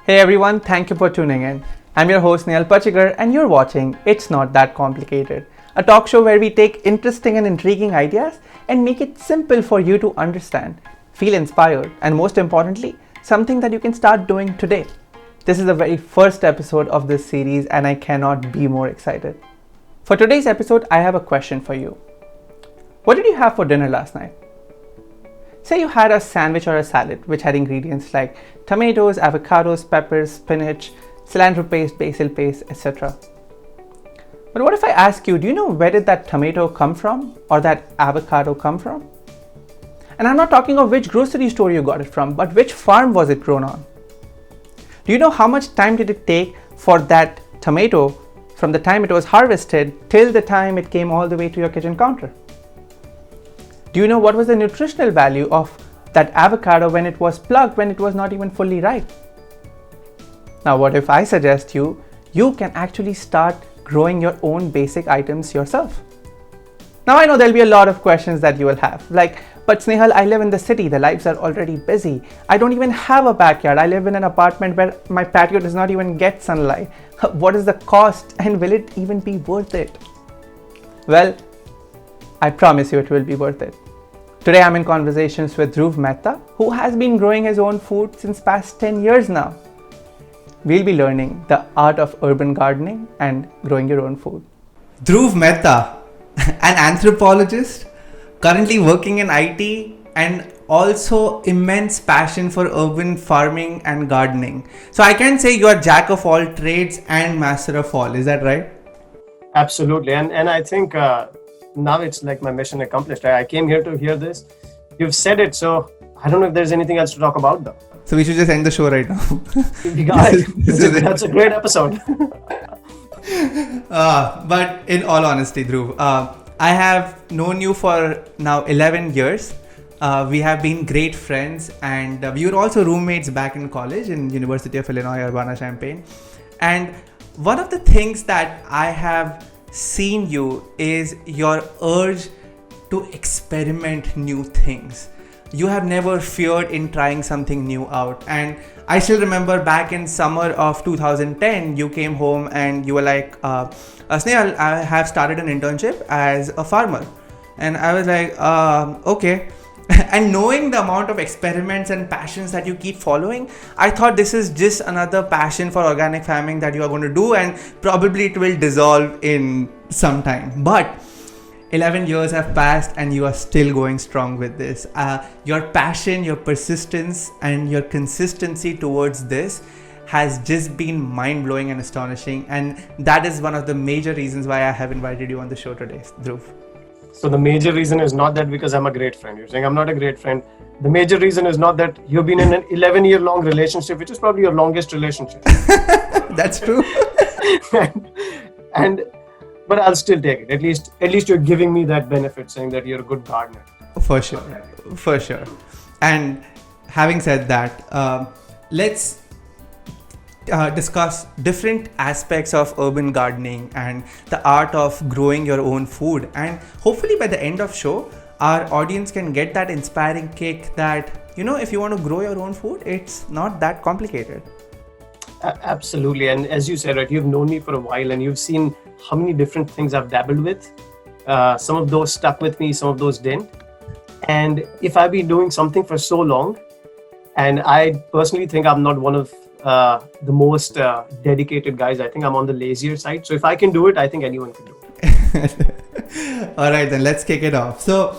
Hey everyone, thank you for tuning in. I'm your host Snehal Pachigar and you're watching It's Not That Complicated, a talk show where we take interesting and intriguing ideas and make it simple for you to understand, feel inspired, and most importantly, something that you can start doing today. This is the very first episode of this series and I cannot be more excited. For today's episode, I have a question for you. What did you have for dinner last night? Say you had a sandwich or a salad which had ingredients like tomatoes, avocados, peppers, spinach, cilantro paste, basil paste, etc. But what if I ask you, do you know where did that tomato come from or that avocado come from? And I'm not talking of which grocery store you got it from, but which farm was it grown on? Do you know how much time did it take for that tomato from the time it was harvested till the time it came all the way to your kitchen counter? Do you know what was the nutritional value of that avocado when it was plucked, when it was not even fully ripe? Now, what if I suggest you can actually start growing your own basic items yourself? Now, I know there'll be a lot of questions that you will have, like, but Snehal, I live in the city, the lives are already busy. I don't even have a backyard. I live in an apartment where my patio does not even get sunlight. What is the cost and will it even be worth it? Well, I promise you it will be worth it. Today I'm in conversations with Dhruv Mehta, who has been growing his own food since past 10 years now. We'll be learning the art of urban gardening and growing your own food. Dhruv Mehta, an anthropologist, currently working in IT and also immense passion for urban farming and gardening. So I can say you are jack of all trades and master of all. Is that right? Absolutely. And I think now it's like my mission accomplished. I came here to hear this. You've said it, so I don't know if there's anything else to talk about though. So we should just end the show right now. We got it. That's a great episode. But in all honesty, Dhruv, I have known you for now 11 years. We have been great friends and we were also roommates back in college in University of Illinois, Urbana-Champaign. And one of the things that I have seen you is your urge to experiment new things. You have never feared in trying something new out. And I still remember back in summer of 2010, you came home and you were like, Snehal, I have started an internship as a farmer. And I was like, okay. And knowing the amount of experiments and passions that you keep following, I thought this is just another passion for organic farming that you are going to do and probably it will dissolve in some time. But 11 years have passed and you are still going strong with this. Your passion, your persistence and your consistency towards this has just been mind-blowing and astonishing. And that is one of the major reasons why I have invited you on the show today, Dhruv. So the major reason is not that because I'm a great friend. You're saying I'm not a great friend. The major reason is not that you've been in an 11-year-long relationship, which is probably your longest relationship. That's true. But I'll still take it. At least you're giving me that benefit, saying that you're a good gardener. For sure. And having said that, let's discuss different aspects of urban gardening and the art of growing your own food, and hopefully by the end of show our audience can get that inspiring kick that, you know, if you want to grow your own food, it's not that complicated. Absolutely. And as you said, right, you've known me for a while and you've seen how many different things I've dabbled with. Some of those stuck with me, some of those didn't. And if I've been doing something for so long, and I personally think I'm not one of the most dedicated guys. I think I'm on the lazier side. So if I can do it, I think anyone can do it. All right, then let's kick it off. So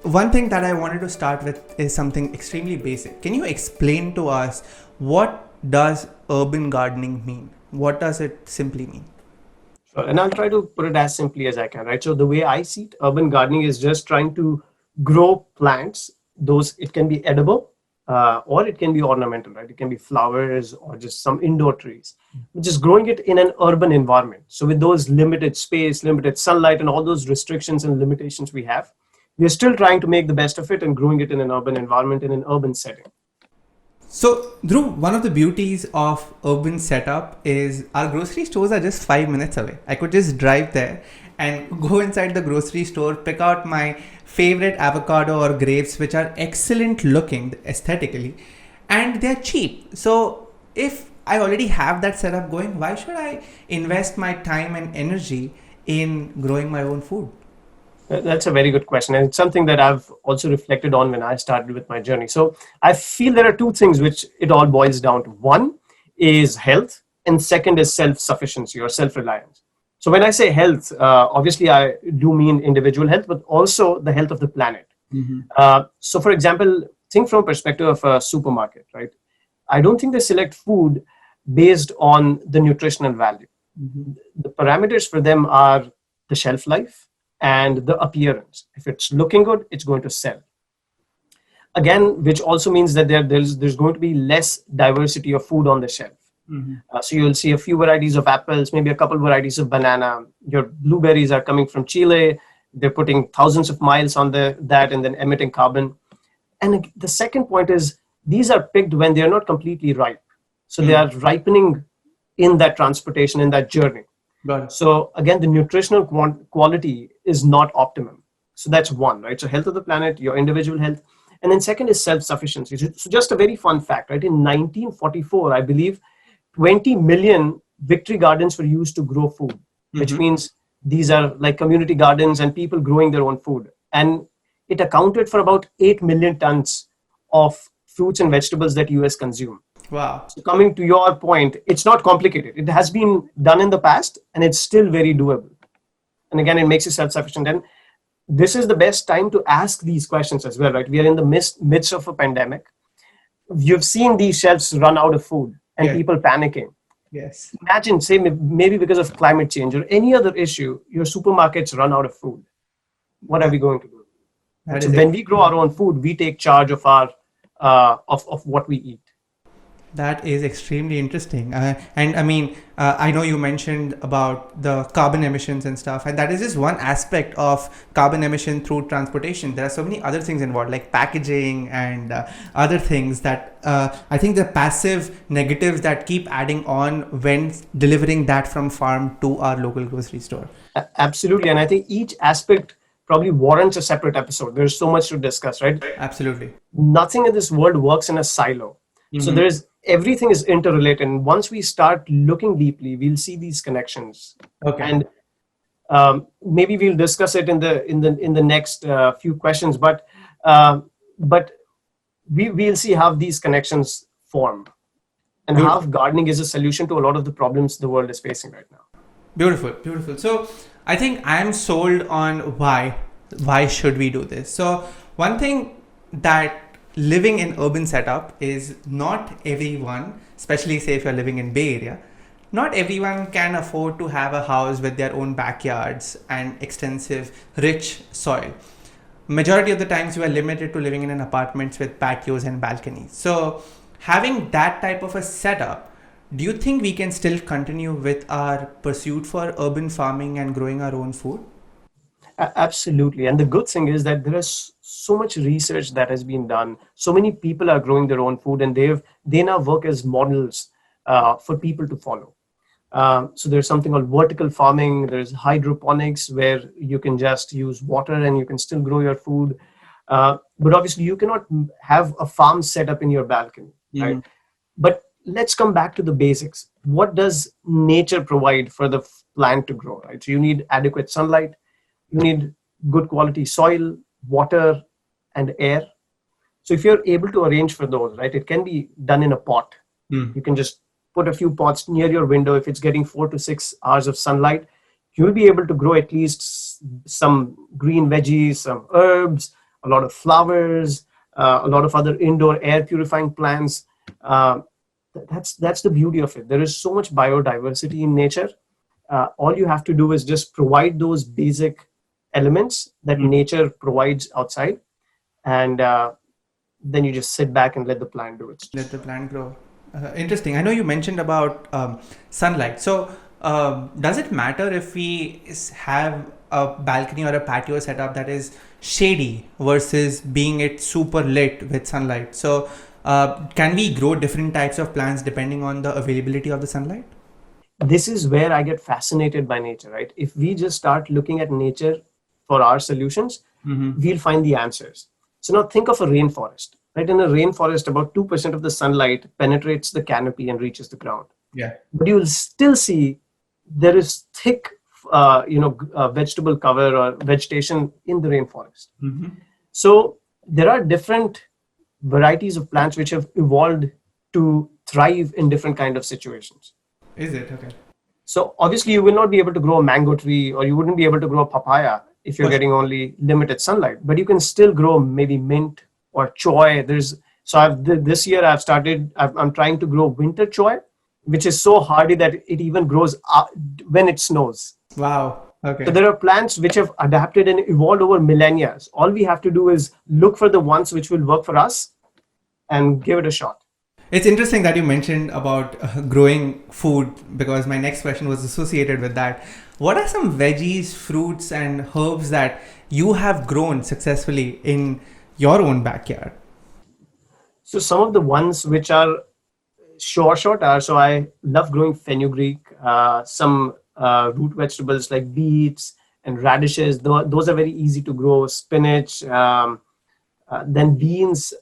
one thing that I wanted to start with is something extremely basic. Can you explain to us what does urban gardening mean? What does it simply mean? Sure. And I'll try to put it as simply as I can, right? So the way I see it, urban gardening is just trying to grow plants. It can be edible. Or it can be ornamental, right? It can be flowers or just some indoor trees, just growing it in an urban environment. So with those limited space, limited sunlight, and all those restrictions and limitations we have, we're still trying to make the best of it and growing it in an urban environment, in an urban setting. So, Dhruv, one of the beauties of urban setup is our grocery stores are just 5 minutes away. I could just drive there and go inside the grocery store, pick out my favorite avocado or grapes, which are excellent looking aesthetically, and they're cheap. So if I already have that setup going, why should I invest my time and energy in growing my own food? That's a very good question. And it's something that I've also reflected on when I started with my journey. So I feel there are two things which it all boils down to. One is health, and second is self-sufficiency or self-reliance. So when I say health, obviously I do mean individual health, but also the health of the planet. So for example, think from perspective of a supermarket, right? I don't think they select food based on the nutritional value. The parameters for them are the shelf life and the appearance. If it's looking good, it's going to sell. Again, which also means that there's going to be less diversity of food on the shelf. So you'll see a few varieties of apples, maybe a couple varieties of banana. Your blueberries are coming from Chile. They're putting thousands of miles on that and then emitting carbon. And the second point is these are picked when they're not completely ripe. So they are ripening in that transportation, in that journey. So again, the nutritional quality is not optimum. So that's one, right? So health of the planet, your individual health. And then second is self-sufficiency. So just a very fun fact, right? In 1944, I believe 20 million victory gardens were used to grow food, which means these are like community gardens and people growing their own food. And it accounted for about 8 million tons of fruits and vegetables that US consume. Wow. So coming to your point, it's not complicated. It has been done in the past and it's still very doable. And again, it makes you self-sufficient. And this is the best time to ask these questions as well, right? We are in the midst of a pandemic. You've seen these shelves run out of food and people panicking. Yes. Imagine, say, maybe because of climate change or any other issue, your supermarkets run out of food. What are we going to do? So when we grow our own food, we take charge of our of what we eat. That is extremely interesting. And I mean, I know you mentioned about the carbon emissions and stuff, and that is just one aspect of carbon emission through transportation. There are so many other things involved, like packaging and other things that I think the passive negatives that keep adding on when delivering that from farm to our local grocery store. Absolutely. And I think each aspect probably warrants a separate episode. There's so much to discuss, right? Absolutely. Nothing in this world works in a silo. So everything is interrelated. And once we start looking deeply, we'll see these connections. Okay. And maybe we'll discuss it in the next few questions. But we'll see how these connections form and how gardening is a solution to a lot of the problems the world is facing right now. Beautiful, beautiful. So I think I'm sold on why should we do this. So one thing that living in urban setup is not everyone, especially say if you're living in Bay Area, not everyone can afford to have a house with their own backyards and extensive rich soil. Majority of the times you are limited to living in an apartments with patios and balconies. So having that type of a setup, do you think we can still continue with our pursuit for urban farming and growing our own food? Absolutely. And the good thing is that there is so much research that has been done. So many people are growing their own food and they now work as models for people to follow. So there's something called vertical farming. There's hydroponics where you can just use water and you can still grow your food. But obviously you cannot have a farm set up in your balcony, right? But let's come back to the basics. What does nature provide for the plant to grow, right? So you need adequate sunlight. You need good quality soil, water, and air. So if you're able to arrange for those, right, it can be done in a pot. You can just put a few pots near your window. If it's getting 4 to 6 hours of sunlight, you'll be able to grow at least some green veggies, some herbs, a lot of flowers, a lot of other indoor air purifying plants. That's the beauty of it. There is so much biodiversity in nature. All you have to do is just provide those basic elements that nature provides outside, and then you just sit back and let the plant do it. Let the plant grow. Interesting. I know you mentioned about sunlight. So does it matter if we have a balcony or a patio setup that is shady versus being it super lit with sunlight? So can we grow different types of plants depending on the availability of the sunlight? This is where I get fascinated by nature, right? If we just start looking at nature for our solutions, we'll find the answers. So now think of a rainforest. right? In a rainforest, about 2% of the sunlight penetrates the canopy and reaches the ground. Yeah. But you will still see there is thick, vegetable cover or vegetation in the rainforest. Mm-hmm. So there are different varieties of plants which have evolved to thrive in different kind of situations. Is it? Okay. So obviously you will not be able to grow a mango tree, or you wouldn't be able to grow a papaya if you're getting only limited sunlight, but you can still grow maybe mint or choy. This year I'm trying to grow winter choy, which is so hardy that it even grows when it snows. Wow. Okay. So there are plants which have adapted and evolved over millennia. All we have to do is look for the ones which will work for us and give it a shot. It's interesting that you mentioned about growing food, because my next question was associated with that. What are some veggies, fruits, and herbs that you have grown successfully in your own backyard? So some of the ones which are short are, so I love growing fenugreek, some root vegetables like beets and radishes. Those are very easy to grow. Spinach, then beans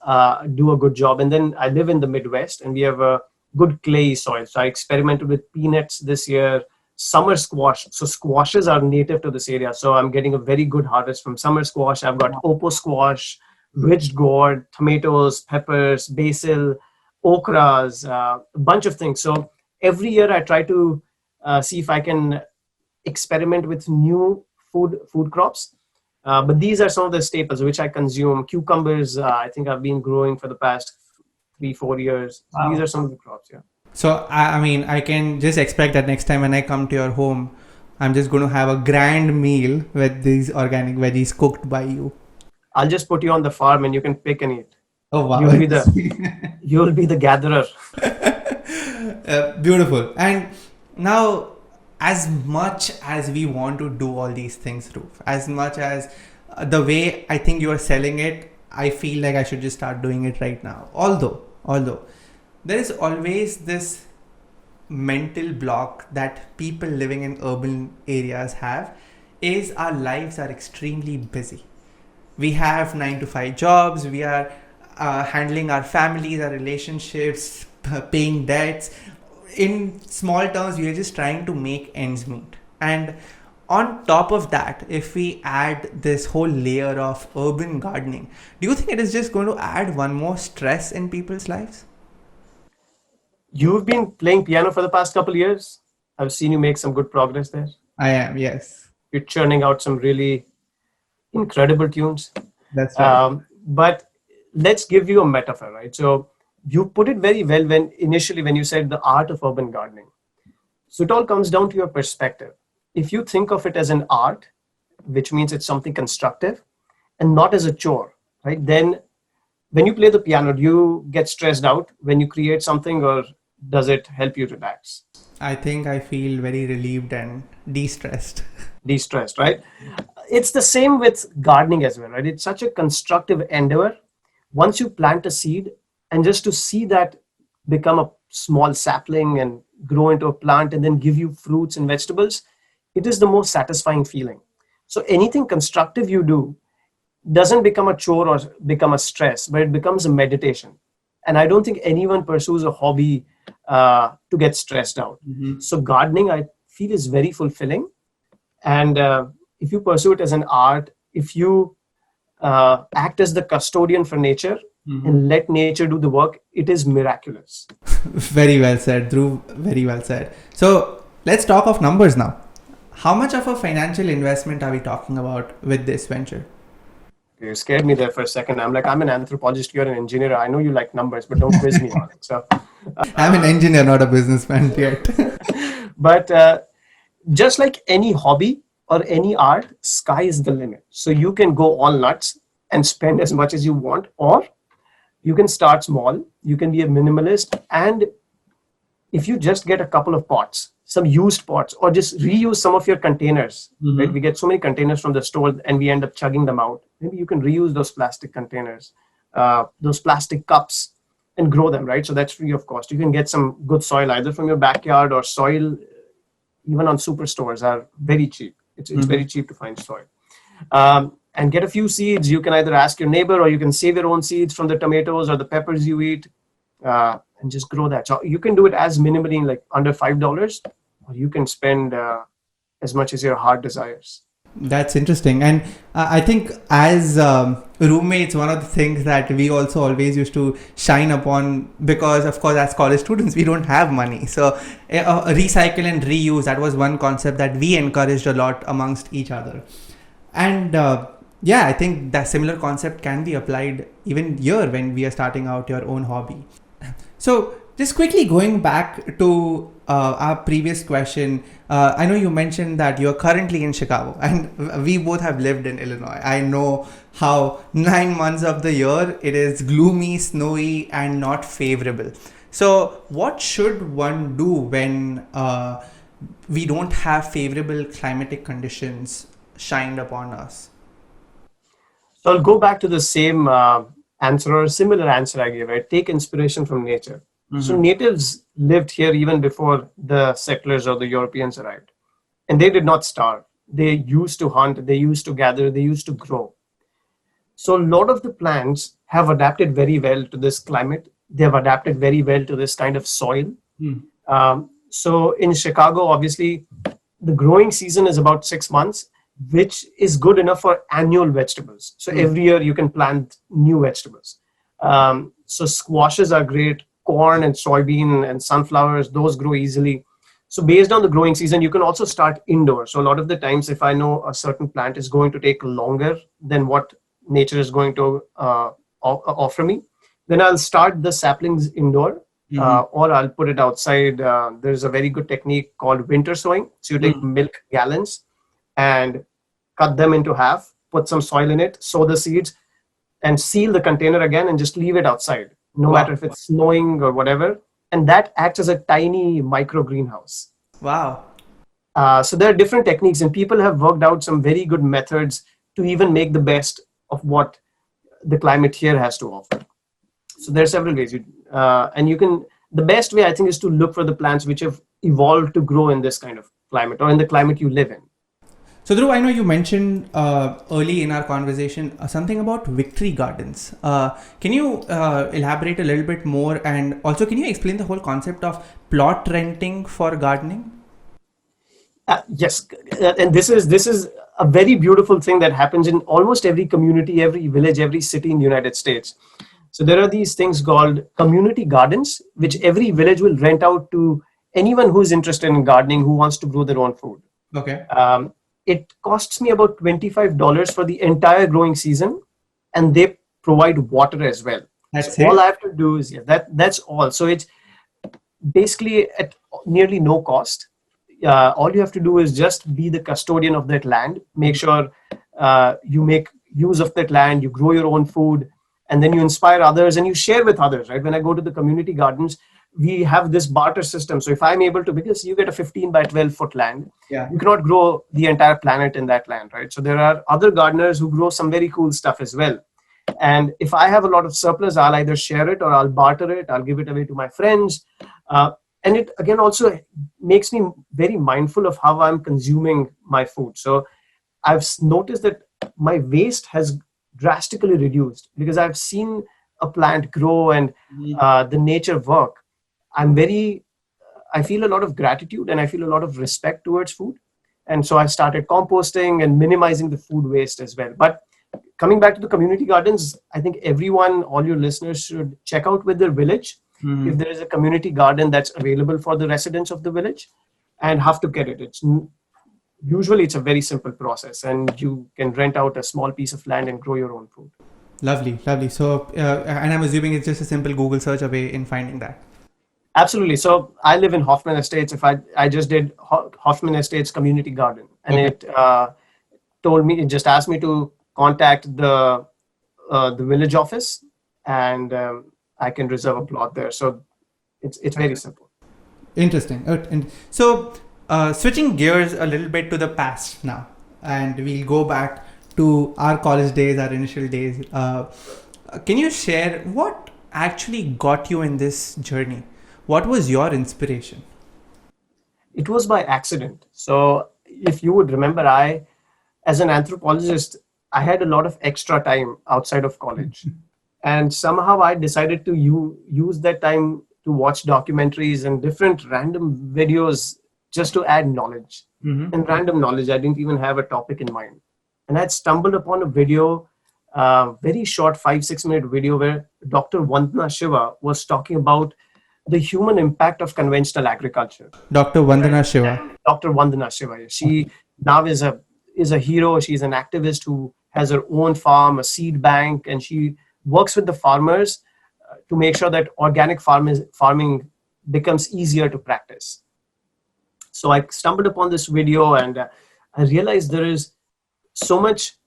do a good job. And then I live in the Midwest and we have a good clay soil. So I experimented with peanuts this year, summer squash. So squashes are native to this area. So I'm getting a very good harvest from summer squash. I've got opo squash, ridged gourd, tomatoes, peppers, basil, okras, a bunch of things. So every year I try to see if I can experiment with new food crops. But these are some of the staples which I consume. Cucumbers, I think I've been growing for the past 3-4 years. So Wow. These are some of the crops, yeah. So, I mean, I can just expect that next time when I come to your home, I'm just going to have a grand meal with these organic veggies cooked by you. I'll just put you on the farm and you can pick and eat. Oh, wow. You'll be the gatherer. Beautiful. And now, as much as we want to do all these things, Dhruv, as much as the way I think you are selling it, I feel like I should just start doing it right now. Although there is always this mental block that people living in urban areas have, is our lives are extremely busy. We have 9-to-5 jobs, we are handling our families, our relationships, paying debts. In small terms, we are just trying to make ends meet. And on top of that, if we add this whole layer of urban gardening, do you think it is just going to add one more stress in people's lives? You've been playing piano for the past couple of years. I've seen you make some good progress there. I am, yes. You're churning out some really incredible tunes. That's right. But let's give you a metaphor, right? So you put it very well when you said the art of urban gardening. So it all comes down to your perspective. If you think of it as an art, which means it's something constructive and not as a chore, right? Then when you play the piano, do you get stressed out when you create something, or does it help you relax? I think I feel very relieved and de-stressed. De-stressed, right? It's the same with gardening as well, right? It's such a constructive endeavor. Once you plant a seed, and just to see that become a small sapling and grow into a plant and then give you fruits and vegetables, it is the most satisfying feeling. So anything constructive you do doesn't become a chore or become a stress, but it becomes a meditation. And I don't think anyone pursues a hobby to get stressed out. Mm-hmm. So gardening, I feel, is very fulfilling. And if you pursue it as an art, if you act as the custodian for nature, Mm-hmm. and let nature do the work, it is miraculous. Very well said, Dhruv. Very well said. So let's talk of numbers now. How much of a financial investment are we talking about with this venture? You scared me there for a second. I'm an anthropologist, you're an engineer. I know you like numbers, but don't quiz me on it. So I'm an engineer, not a businessman yet. But just like any hobby or any art, sky is the limit. So you can go all nuts and spend as much as you want, or you can start small, you can be a minimalist, and if you just get a couple of pots, some used pots, or just reuse some of your containers, Mm-hmm. right? We get so many containers from the store and we end up chugging them out. Maybe you can reuse those plastic containers, those plastic cups, and grow them, right? So that's free of cost. You can get some good soil either from your backyard, or soil even on superstores are very cheap. It's Mm-hmm. very cheap to find soil. and get a few seeds. You can either ask your neighbor, or you can save your own seeds from the tomatoes or the peppers you eat, and just grow that. So you can do it as minimally, like under $5, or you can spend as much as your heart desires. That's interesting. And I think as roommates, one of the things that we also always used to shine upon, because of course, as college students, we don't have money. So recycle and reuse, that was one concept that we encouraged a lot amongst each other. And yeah, I think that similar concept can be applied even here when we are starting out your own hobby. So just quickly going back to our previous question, I know you mentioned that you're currently in Chicago, and we both have lived in Illinois. I know how 9 months of the year it is gloomy, snowy, and not favorable. So what should one do when we don't have favorable climatic conditions shined upon us? So I'll go back to the same answer, or a similar answer I gave, right? Take inspiration from nature. So natives lived here even before the settlers or the Europeans arrived. And they did not starve. They used to hunt, they used to gather, they used to grow. So a lot of the plants have adapted very well to this climate. They have adapted very well to this kind of soil. So in Chicago, obviously, the growing season is about 6 months, which is good enough for annual vegetables. So every year you can plant new vegetables. So squashes are great, corn and soybean and sunflowers, those grow easily. So based on the growing season, you can also start indoors. So a lot of the times, if I know a certain plant is going to take longer than what nature is going to offer me, then I'll start the saplings indoor, or I'll put it outside. There's a very good technique called winter sowing. So you take milk gallons and cut them into half, put some soil in it, sow the seeds, and seal the container again, and just leave it outside, no matter if it's snowing or whatever. And that acts as a tiny micro greenhouse. Wow. So there are different techniques, and people have worked out some very good methods to even make the best of what the climate here has to offer. So there are several ways. And you can, the best way I think is to look for the plants which have evolved to grow in this kind of climate, or in the climate you live in. So Dhruv, I know you mentioned early in our conversation something about victory gardens. Can you elaborate a little bit more, and also can you explain the whole concept of plot renting for gardening? Yes, and this is a very beautiful thing that happens in almost every community, every village, every city in the United States. So there are these things called community gardens, which every village will rent out to anyone who is interested in gardening, who wants to grow their own food. Okay. It costs me about $25 for the entire growing season, and they provide water as well. That's so it? all I have to do is that's all. So it's basically at nearly no cost. All you have to do is just be the custodian of that land. Make sure you make use of that land, you grow your own food, and then you inspire others and you share with others, right? When I go to the community gardens, we have this barter system. So if I'm able to, because you get a 15 by 12 foot land, you cannot grow the entire planet in that land, right? So there are other gardeners who grow some very cool stuff as well. And if I have a lot of surplus, I'll either share it or I'll barter it. I'll give it away to my friends. And it again also makes me very mindful of how I'm consuming my food. So I've noticed that my waste has drastically reduced because I've seen a plant grow and the nature work. I feel a lot of gratitude and I feel a lot of respect towards food. And so I started composting and minimizing the food waste as well. But coming back to the community gardens, I think everyone, all your listeners should check out with their village if there is a community garden that's available for the residents of the village, and have to get it. Usually it's a very simple process, and you can rent out a small piece of land and grow your own food. Lovely. So, and I'm assuming it's just a simple Google search away in finding that. Absolutely. So I live in Hoffman Estates. I just did Hoffman Estates Community Garden, and it just asked me to contact the village office, and I can reserve a plot there. So it's very simple. Interesting. And so switching gears a little bit to the past now, and we'll go back to our college days, our initial days. Can you share what actually got you in this journey? What was your inspiration? It was by accident. So if you would remember, as an anthropologist, I had a lot of extra time outside of college. And somehow I decided to use that time to watch documentaries and different random videos just to add knowledge. And random knowledge. I didn't even have a topic in mind. And I'd stumbled upon a video, very short 5-6 minute video where Dr. Vandana Shiva was talking about the human impact of conventional agriculture. Dr. Vandana Shiva. Dr. Vandana Shiva. She now is a hero. She's an activist who has her own farm, a seed bank, and she works with the farmers to make sure that organic farming becomes easier to practice. So I stumbled upon this video and I realized there is so much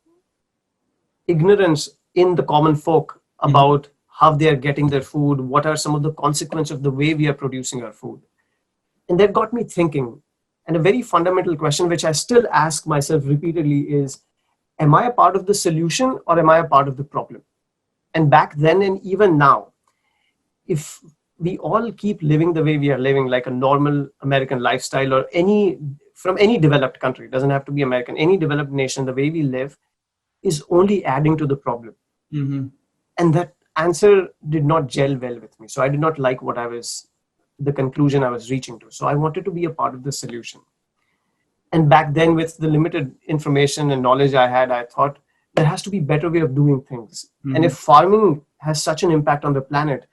ignorance in the common folk about how they are getting their food, what are some of the consequences of the way we are producing our food. And that got me thinking. And a very fundamental question, which I still ask myself repeatedly, is, am I a part of the solution or am I a part of the problem? And back then and even now, if we all keep living the way we are living, like a normal American lifestyle, or from any developed country, it doesn't have to be American, any developed nation, the way we live is only adding to the problem. And that answer did not gel well with me. So I did not like the conclusion I was reaching to. So I wanted to be a part of the solution. And back then, with the limited information and knowledge I had, I thought there has to be a better way of doing things. And if farming has such an impact on the planet,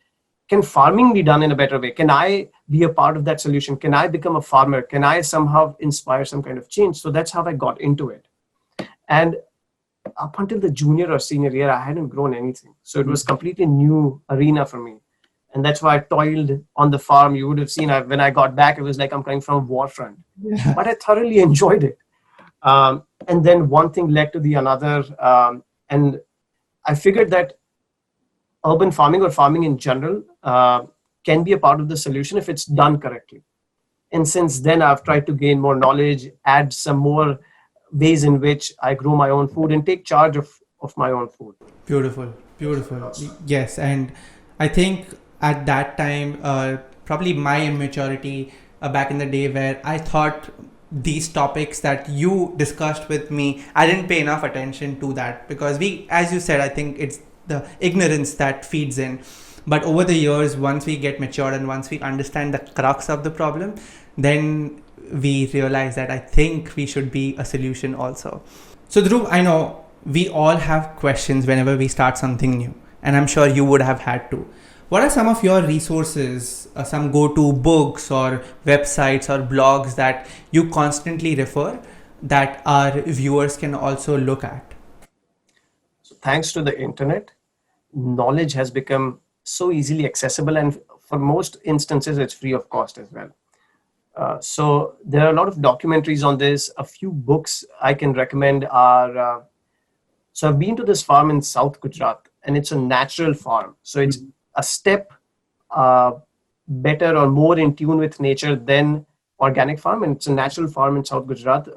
can farming be done in a better way? Can I be a part of that solution? Can I become a farmer? Can I somehow inspire some kind of change? So that's how I got into it. And up until the junior or senior year, I hadn't grown anything. So it was completely new arena for me. And that's why I toiled on the farm. You would have seen when I got back, it was like I'm coming from a war front. But I thoroughly enjoyed it. And then one thing led to the another. And I figured that urban farming or farming in general can be a part of the solution if it's done correctly. And since then, I've tried to gain more knowledge, add some more ways in which I grow my own food and take charge of my own food. Beautiful. Yes. And I think at that time, probably my immaturity back in the day, where I thought these topics that you discussed with me, I didn't pay enough attention to that, because as you said, I think it's the ignorance that feeds in. But over the years, once we get matured and once we understand the crux of the problem, then we realize that I think we should be a solution also. So Dhruv, I know we all have questions whenever we start something new, and I'm sure you would have had to. What are some of your resources, some go-to books or websites or blogs that you constantly refer that our viewers can also look at? So thanks to the internet, knowledge has become so easily accessible, and for most instances, it's free of cost as well. So there are a lot of documentaries on this. A few books I can recommend are, so I've been to this farm in South Gujarat, and it's a natural farm. So it's a step better or more in tune with nature than organic farm. And it's a natural farm in South Gujarat.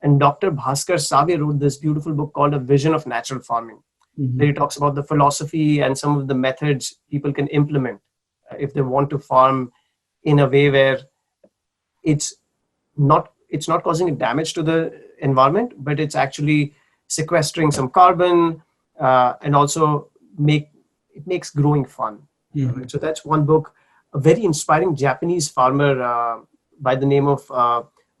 And Dr. Bhaskar Save wrote this beautiful book called A Vision of Natural Farming. There he talks about the philosophy and some of the methods people can implement if they want to farm in a way where it's not causing damage to the environment, but it's actually sequestering some carbon and also it makes growing fun. So that's one book. A very inspiring Japanese farmer by the name of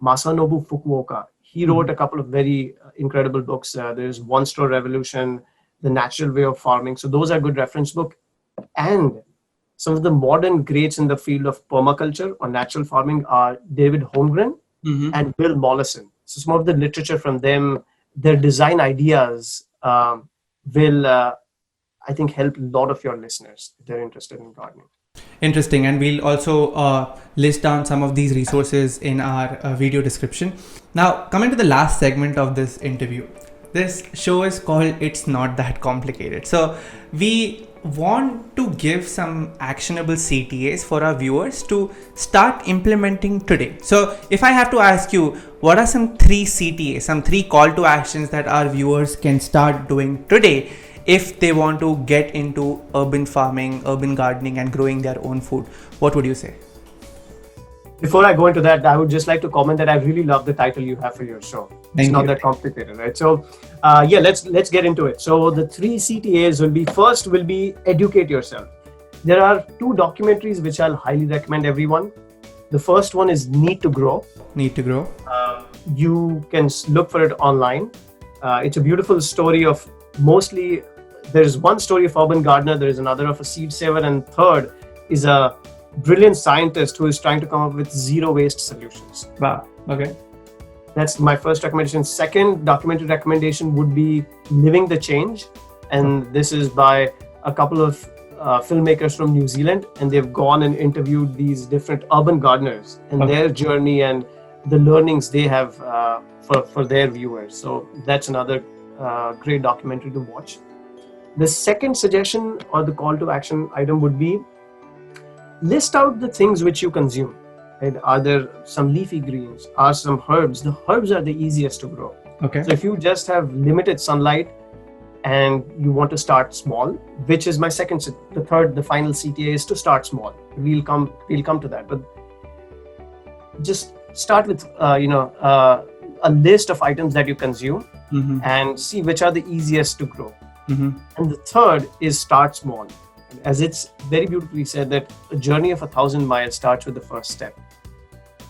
Masanobu Fukuoka. He wrote a couple of very incredible books. There's One Straw Revolution, The Natural Way of Farming. So those are good reference books. And some of the modern greats in the field of permaculture or natural farming are David Holmgren and Bill Mollison. So some of the literature from them, their design ideas will, I think, help a lot of your listeners if they're interested in gardening. Interesting. And we'll also list down some of these resources in our video description. Now, coming to the last segment of this interview. This show is called It's Not That Complicated. So we want to give some actionable CTAs for our viewers to start implementing today. So if I have to ask you, what are some 3 CTAs, some 3 call to actions that our viewers can start doing today if they want to get into urban farming, urban gardening and growing their own food? What would you say? Before I go into that, I would just like to comment that I really love the title you have for your show. It's Thank not you. that complicated, right? So, yeah, let's get into it. So the three CTAs will be, first will be educate yourself. There are two documentaries which I'll highly recommend everyone. The first one is Need to Grow. Need to grow. You can look for it online. It's a beautiful story of, mostly there's one story of urban gardener, there is another of a seed saver, and third is a brilliant scientist who is trying to come up with zero waste solutions. Wow. Okay. That's my first recommendation. Second documentary recommendation would be Living the Change, and this is by a couple of filmmakers from New Zealand, and they've gone and interviewed these different urban gardeners and their journey and the learnings they have for their viewers. So that's another great documentary to watch. The second suggestion or the call to action item would be, list out the things which you consume. Right? Are there some leafy greens? Are some herbs? The herbs are the easiest to grow. Okay. So if you just have limited sunlight and you want to start small, which is my second, the third, the final CTA is to start small. We'll come to that, but just start with a list of items that you consume and see which are the easiest to grow. And the third is start small. As it's very beautifully said, that a journey of 1,000 miles starts with the first step.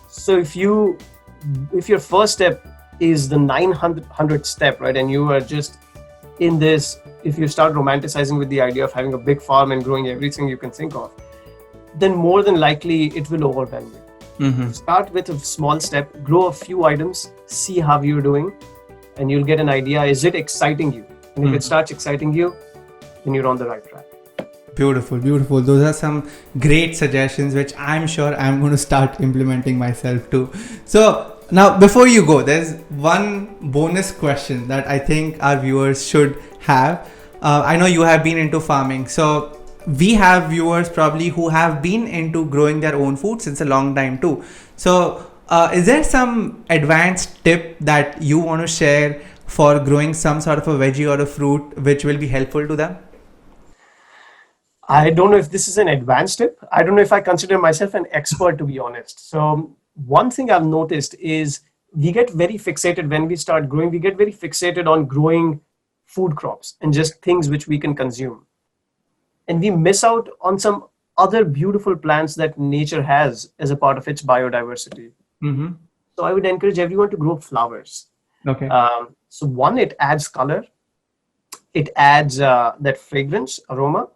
So if your first step is the 900th step, right, and you are just in this, if you start romanticizing with the idea of having a big farm and growing everything you can think of, then more than likely it will overwhelm you. Start with a small step, grow a few items, see how you're doing, and you'll get an idea, is it exciting you? And if it starts exciting you, then you're on the right track. Beautiful, beautiful. Those are some great suggestions, which I'm sure I'm going to start implementing myself too. So now, before you go, there's one bonus question that I think our viewers should have. I know you have been into farming, so we have viewers probably who have been into growing their own food since a long time too. So is there some advanced tip that you want to share for growing some sort of a veggie or a fruit which will be helpful to them? I don't know if this is an advanced tip. I don't know if I consider myself an expert, to be honest. So one thing I've noticed is we get very fixated when we start growing. We get very fixated on growing food crops and just things which we can consume. And we miss out on some other beautiful plants that nature has as a part of its biodiversity. So I would encourage everyone to grow flowers. Okay. So one, it adds color. It adds that fragrance, aroma.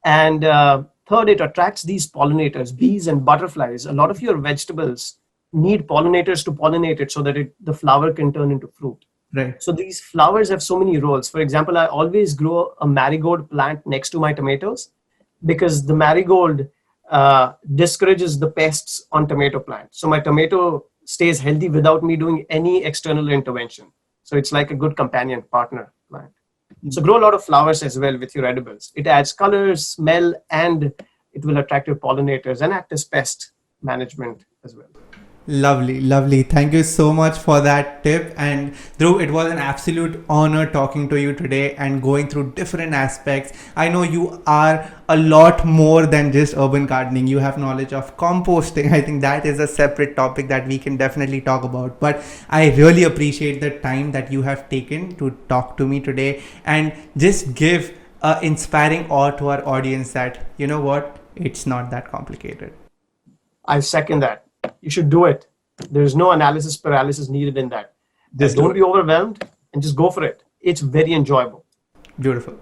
And third, it attracts these pollinators, bees and butterflies. A lot of your vegetables need pollinators to pollinate it so that the flower can turn into fruit. Right. So these flowers have so many roles. For example, I always grow a marigold plant next to my tomatoes because the marigold discourages the pests on tomato plants. So my tomato stays healthy without me doing any external intervention. So it's like a good companion partner plant. So grow a lot of flowers as well with your edibles. It adds color, smell, and it will attract your pollinators and act as pest management as well. Lovely, lovely. Thank you so much for that tip. And Dhruv, it was an absolute honor talking to you today and going through different aspects. I know you are a lot more than just urban gardening. You have knowledge of composting. I think that is a separate topic that we can definitely talk about. But I really appreciate the time that you have taken to talk to me today and just give an inspiring awe to our audience that, you know what, it's not that complicated. I second that. You should do it. There's no analysis paralysis needed in that. Just don't be overwhelmed and just go for it. It's very enjoyable. Beautiful.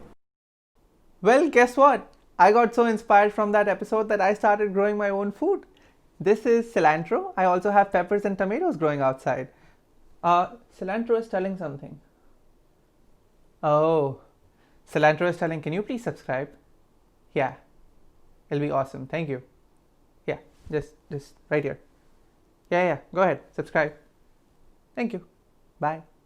Well, guess what? I got so inspired from that episode that I started growing my own food. This is cilantro. I also have peppers and tomatoes growing outside. Cilantro is telling something. Oh, cilantro is telling, can you please subscribe? Yeah, it'll be awesome. Thank you. Yeah, just right here. Yeah, go ahead, subscribe. Thank you. Bye.